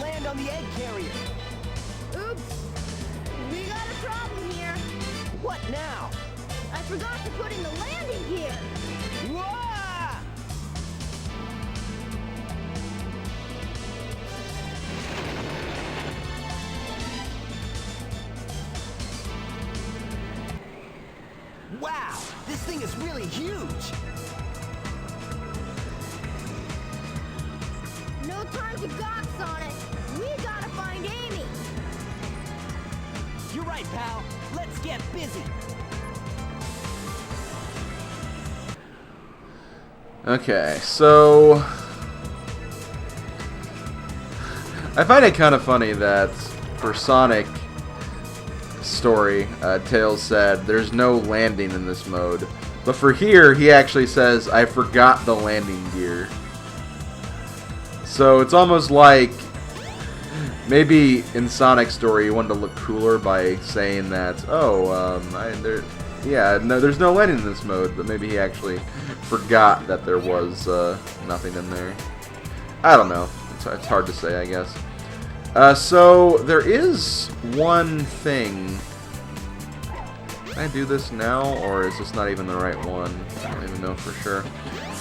land on the egg carrier. Oops. We got a problem here. What now? I forgot to put in the landing gear. Whoa! Wow, this thing is really huge. No time to gawk, Sonic. We gotta find Amy. You're right, pal. Let's get busy. Okay, so I find it kind of funny that for Sonic story, Tails said there's no landing in this mode, but for here he actually says I forgot the landing gear. So it's almost like maybe in Sonic's story he wanted to look cooler by saying that there's no landing in this mode, but maybe he actually forgot that there was nothing in there. I don't know. It's hard to say, I guess. So there is one thing. Can I do this now, or is this not even the right one? I don't even know for sure.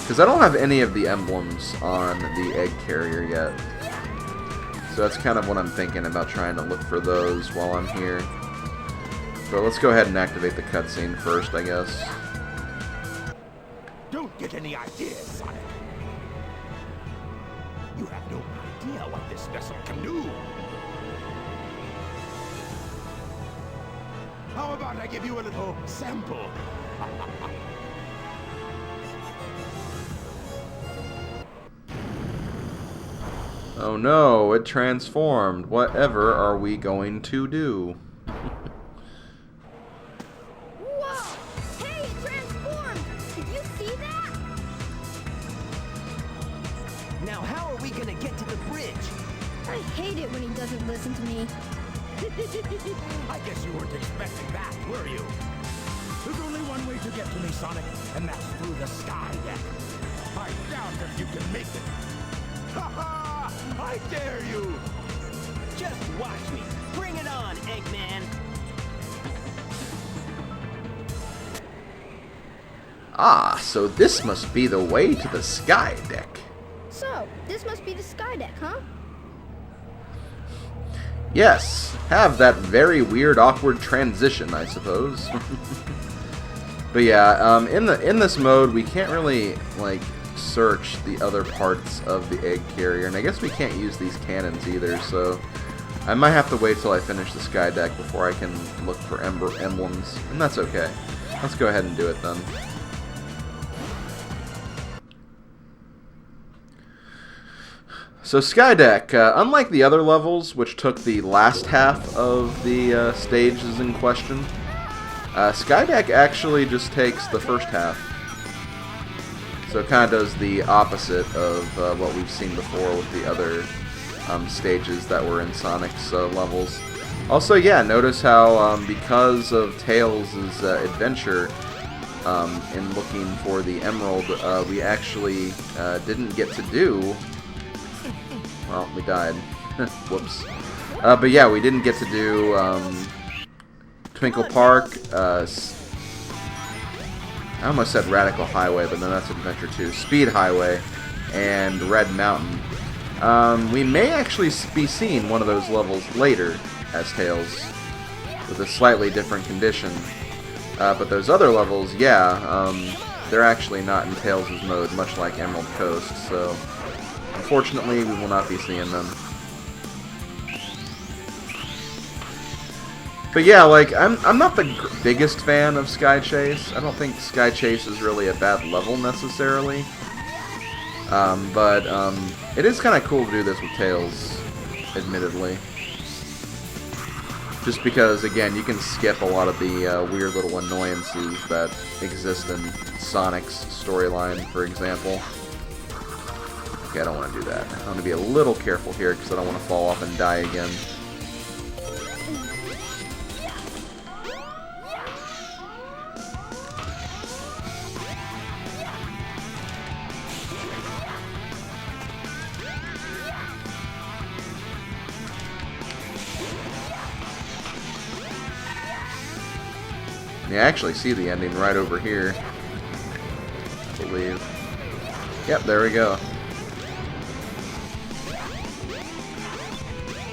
Because I don't have any of the emblems on the egg carrier yet. So that's kind of what I'm thinking about, trying to look for those while I'm here. But let's go ahead and activate the cutscene first, I guess. Don't get any ideas, Sonic. You have no idea what this vessel can do. How about I give you a little sample? Oh no, it transformed. Whatever are we going to do? Whoa! Hey, it transformed! Did you see that? Now how are we gonna get to the bridge? I hate it when he doesn't listen to me. I guess you weren't expecting that, were you? There's only one way to get to me, Sonic, and that's through the sky deck. I doubt if you can make it. Ha ha! I dare you! Just watch me. Bring it on, Eggman. Ah, so this must be the way to the sky deck. So, this must be the sky deck, huh? Yes, have that very weird, awkward transition, I suppose. But yeah, in this mode, we can't really like search the other parts of the egg carrier, and I guess we can't use these cannons either. So I might have to wait till I finish the sky deck before I can look for emblems, and that's okay. Let's go ahead and do it then. So Skydeck, unlike the other levels, which took the last half of the stages in question, Skydeck actually just takes the first half. So it kind of does the opposite of what we've seen before with the other stages that were in Sonic's levels. Also, yeah, notice how because of Tails' adventure in looking for the Emerald, we actually didn't get to do... Well, we died. Whoops. But yeah, we didn't get to do Twinkle Park. I almost said Radical Highway, but then that's Adventure 2. Speed Highway and Red Mountain. We may actually be seeing one of those levels later as Tails, with a slightly different condition. But those other levels, yeah, they're actually not in Tails' mode, much like Emerald Coast, so... Unfortunately, we will not be seeing them. But yeah, like, I'm not the biggest fan of Sky Chase. I don't think Sky Chase is really a bad level, necessarily. But it is kind of cool to do this with Tails, admittedly. Just because, again, you can skip a lot of the weird little annoyances that exist in Sonic's storyline, for example. Okay, I don't want to do that. I want to be a little careful here because I don't want to fall off and die again. Yeah, I actually see the ending right over here, I believe. Yep, there we go.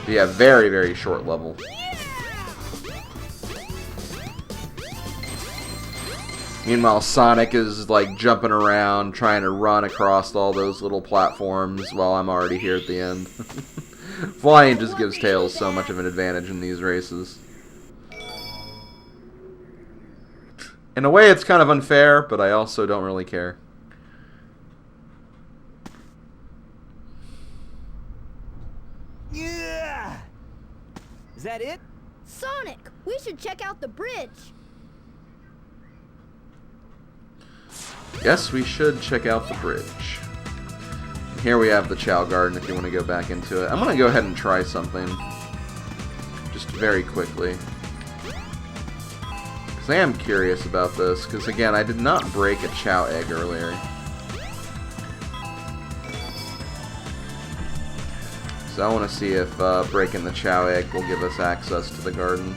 Yeah, very, very short level. Meanwhile, Sonic is like jumping around, trying to run across all those little platforms while I'm already here at the end. Flying just gives Tails so much of an advantage in these races. In a way, it's kind of unfair, but I also don't really care. Yeah. Is that it? Sonic, we should check out the bridge. Yes, we should check out the bridge. And here we have the Chow Garden if you want to go back into it. I'm going to go ahead and try something. Just very quickly. Because I am curious about this. Because again, I did not break a Chow egg earlier. So I want to see if breaking the Chow egg will give us access to the garden.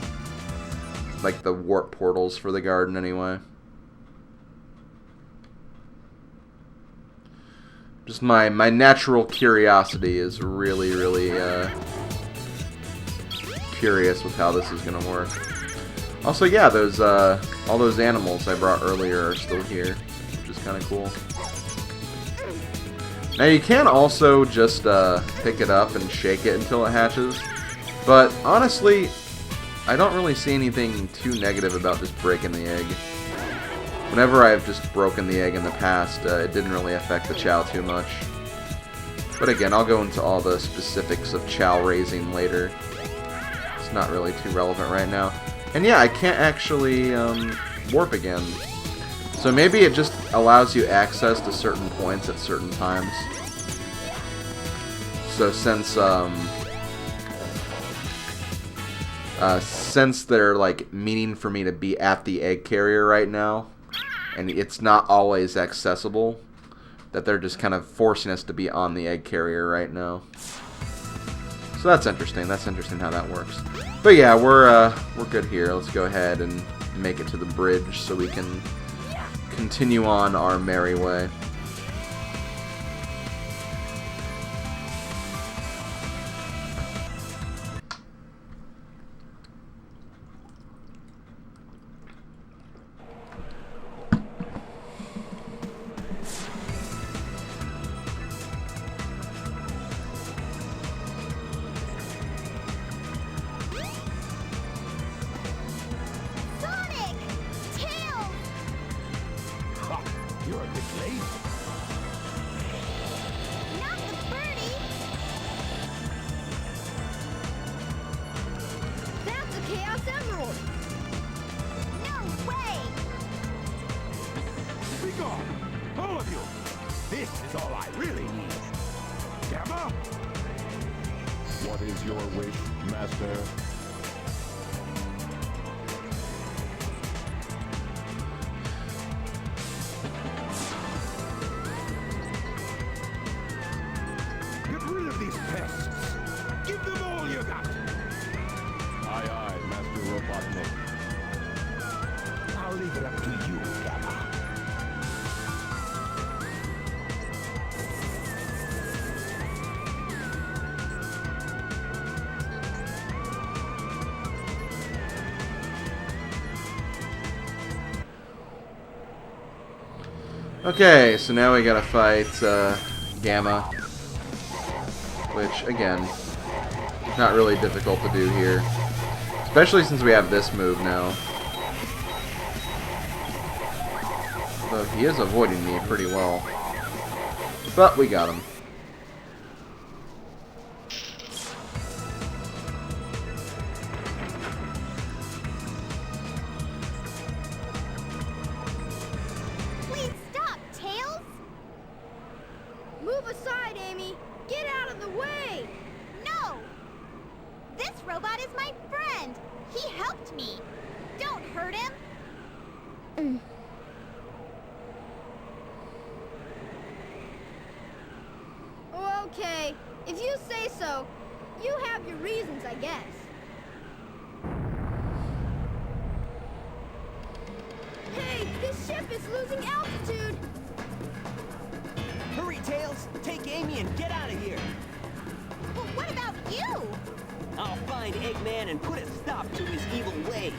Like the warp portals for the garden anyway. Just my natural curiosity is really, really curious with how this is going to work. Also, yeah, those all those animals I brought earlier are still here, which is kind of cool. Now you can also just pick it up and shake it until it hatches, but honestly, I don't really see anything too negative about just breaking the egg. Whenever I've just broken the egg in the past, it didn't really affect the Chow too much. But again, I'll go into all the specifics of Chow raising later. It's not really too relevant right now. And yeah, I can't actually warp again. So maybe it just allows you access to certain points at certain times. So since they're like meaning for me to be at the egg carrier right now, and it's not always accessible, that they're just kind of forcing us to be on the egg carrier right now. So that's interesting. That's interesting how that works. But yeah, we're good here. Let's go ahead and make it to the bridge so we can continue on our merry way. You're a bit late. Not the birdie. That's a Chaos Emerald. No way. Be gone, all of you. This is all I really need. Gamma? What is your wish, Master? Get rid of these pests. Give them all you got. Aye, aye, Master Robotnik. I'll leave it up to you, Gamma. Okay, so now we gotta fight Gamma, which, again, not really difficult to do here. Especially since we have this move now. Though he is avoiding me pretty well. But we got him. Please stop, Tails. Move aside, Amy. Get out of the way. No. This robot is my friend. He helped me. Don't hurt him. Okay, if you say so. You have your reasons, I guess. ship is losing altitude. Hurry, Tails. Take Amy and get out of here. Well, what about you? I'll find Eggman and put a stop to his evil ways.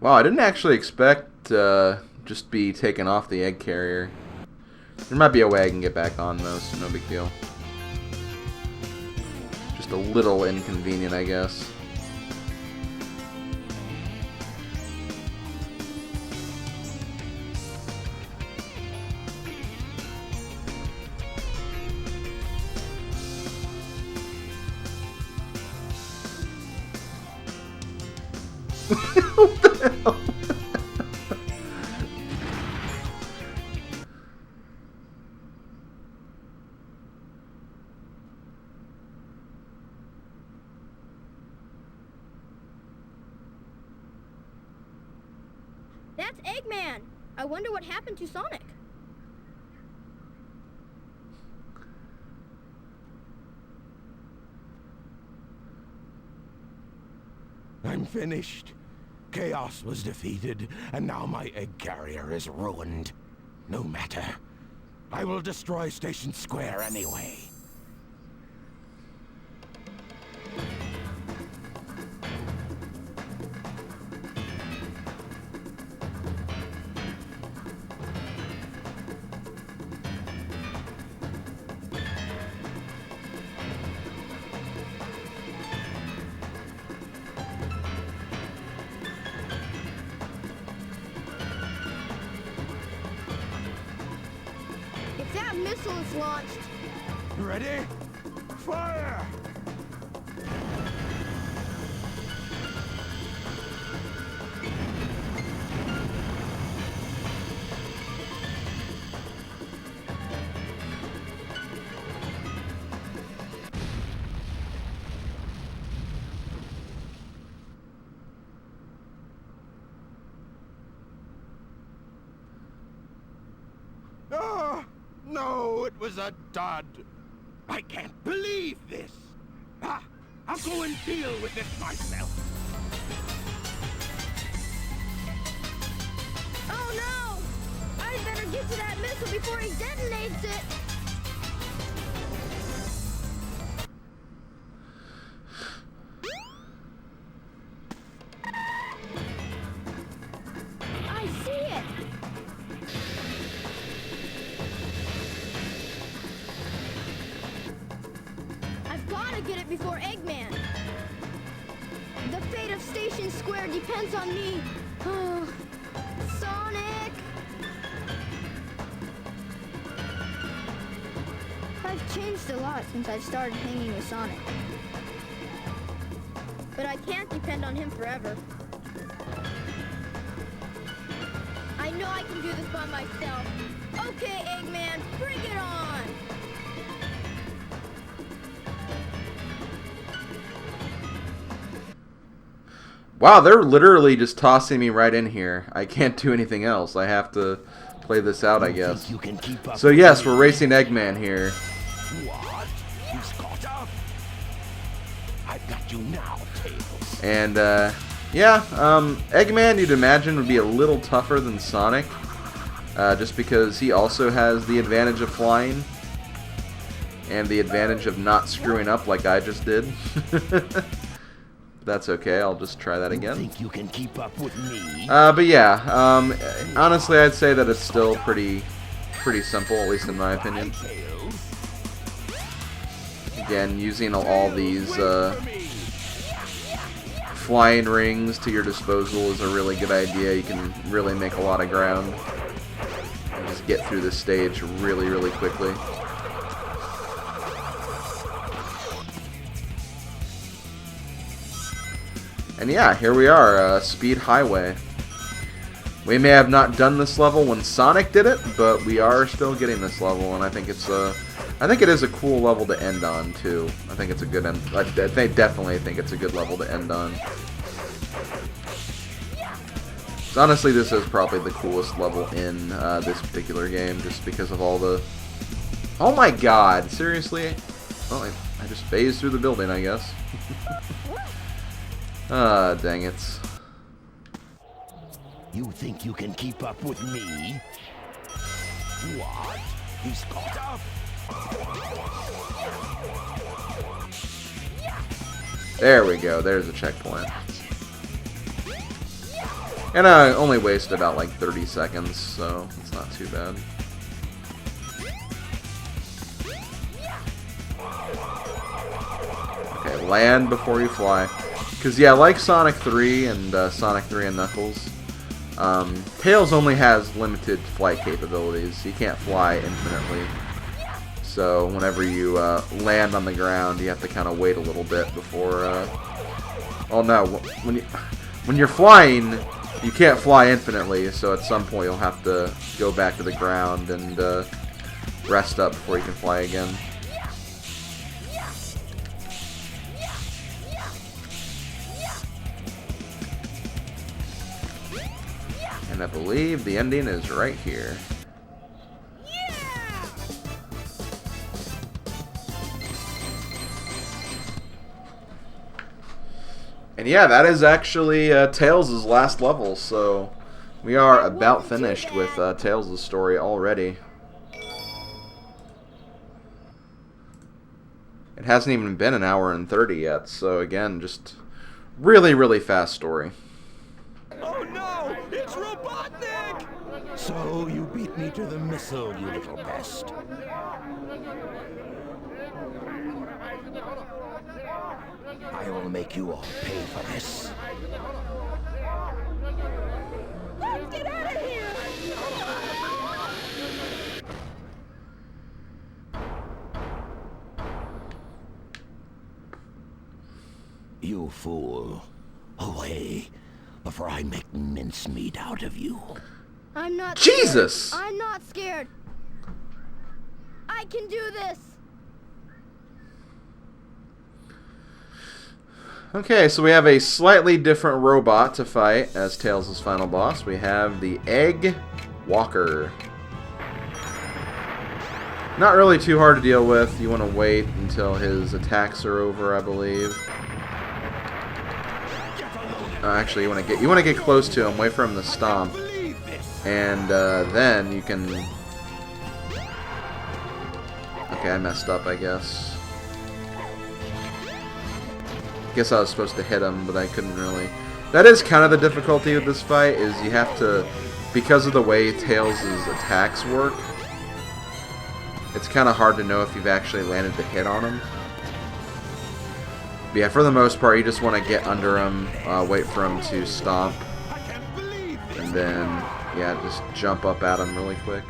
Wow, I didn't actually expect just be taken off the egg carrier. There might be a way I can get back on though, so no big deal. Just a little inconvenient, I guess. What the hell? That's Eggman. I wonder what happened to Sonic. I'm finished. Chaos was defeated, and now my egg carrier is ruined. No matter. I will destroy Station Square anyway. If that missile is launched, Ready? Fire! Ah! No, it was a dud. I can't believe this. Ah, I'll go and deal with it myself. oh no! I better get to that missile before he detonates it. I see it. I've got to get it before Eggman. The fate of Station Square depends on me. Sonic! I've changed a lot since I started hanging with Sonic. But I can't depend on him forever. I know I can do this by myself. Okay, Eggman, bring it on! Wow, they're literally just tossing me right in here. I can't do anything else. I have to play this out, I guess. You can keep up So with yes, me? we're racing Eggman here. What? He's caught up? I've got you now, Tails. And, yeah, Eggman, you'd imagine, would be a little tougher than Sonic. Just because he also has the advantage of flying. And the advantage of not screwing up like I just did. That's okay, I'll just try that You again. think you can keep up with me? But yeah, honestly, I'd say that it's still pretty simple, at least in my opinion. Tails. Again, using all these Wait for me. flying rings to your disposal is a really good idea. You can really make a lot of ground and just get through this stage really quickly. And yeah, here we are, Speed Highway. We may have not done this level when Sonic did it, but we are still getting this level, and I think it's I think it is a cool level to end on too. I think it's a good end. I definitely think it's a good level to end on. So honestly, this is probably the coolest level in this particular game, just because of all the. Oh my God! Seriously? Well, I just phased through the building, I guess. Ah, dang it. You think you can keep up with me? What? He's caught up. There we go. There's a checkpoint. And I only wasted about like 30 seconds, so it's not too bad. Okay, land before you fly. Because, yeah, like Sonic 3 and Sonic 3 and Knuckles, Tails only has limited flight capabilities. He can't fly infinitely. So whenever you land on the ground, you have to kind of wait a little bit before... Oh no, when you're flying, you can't fly infinitely, so at some point you'll have to go back to the ground and rest up before you can fly again. And I believe the ending is right here. And yeah, that is actually Tails' last level, so we are about finished with Tails' story already. It hasn't even been an hour and 30 yet, so again, just really, really fast story. Oh no! It's Robotnik! So you beat me to the missile, you little pest. I will make you all pay for this. Let's get out of here! You fool. Away, before I make mincemeat out of you. I'm not Jesus! scared. I'm not scared. I can do this. Okay, so we have a slightly different robot to fight as Tails' final boss. We have the Egg Walker. Not really too hard to deal with. You want to wait until his attacks are over, I believe. Actually, you want to get close to him, wait for him to stomp, and then you can. Okay, I messed up, I guess. Guess I was supposed to hit him, but I couldn't really. That is kind of the difficulty with this fight, is you have to, because of the way Tails' attacks work, it's kind of hard to know if you've actually landed the hit on him. But yeah, for the most part, you just want to get under him, wait for him to stomp, and then, yeah, just jump up at him really quick.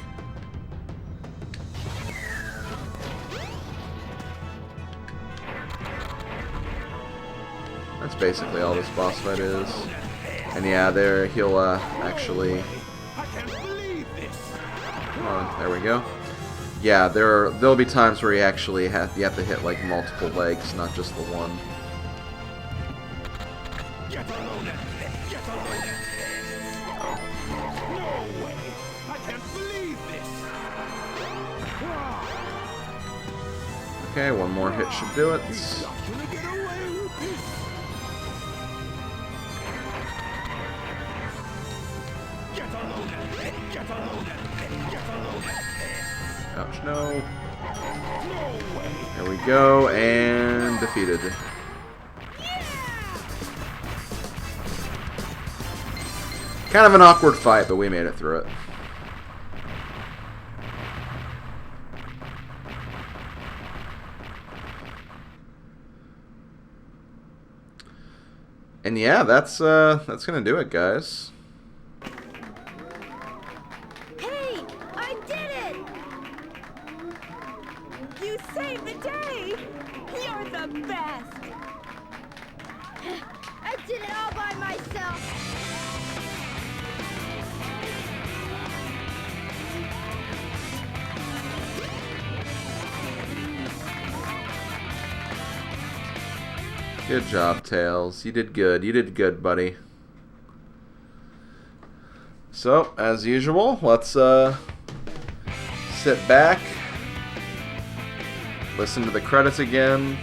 That's basically all this boss fight is. And yeah, there he'll actually. Oh, there we go. Yeah, there'll be times where you actually you have to hit like multiple legs, not just the one. No way! I can't believe this! Okay, one more hit should do it. Ouch, no. There we go, and defeated. Kind of an awkward fight, but we made it through it. And yeah, that's gonna do it, guys. Hey, I did it! You saved the day! You're the best! I did it all by myself. Good job, Tails. You did good. You did good, buddy. So, as usual, let's sit back, listen to the credits again.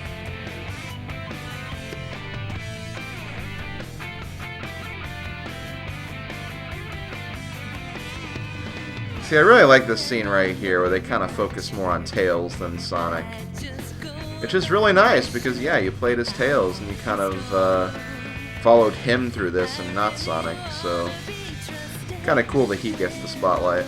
See, I really like this scene right here where they kind of focus more on Tails than Sonic. Which is really nice because, yeah, you played as Tails and you kind of followed him through this and not Sonic, so kind of cool that he gets the spotlight.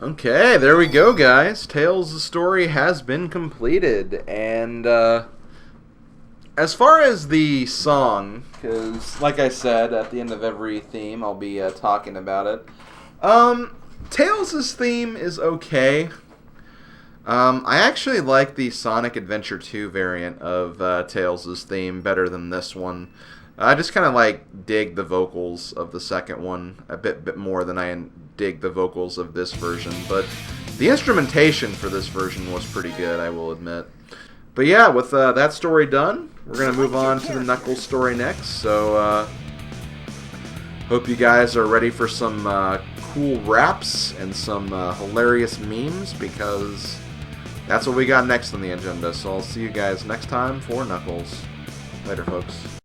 Okay, there we go, guys. Tails' story has been completed, and as far as the song, because like I said, at the end of every theme, I'll be talking about it. Tails' theme is okay. I actually like the Sonic Adventure 2 variant of Tails' theme better than this one. I just kind of like dig the vocals of the second one a bit more than I dig the vocals of this version, but the instrumentation for this version was pretty good, I will admit. But yeah, with that story done, we're going to move on to the Knuckles story next, so hope you guys are ready for some cool raps and some hilarious memes, because that's what we got next on the agenda. So I'll see you guys next time for Knuckles. Later, folks.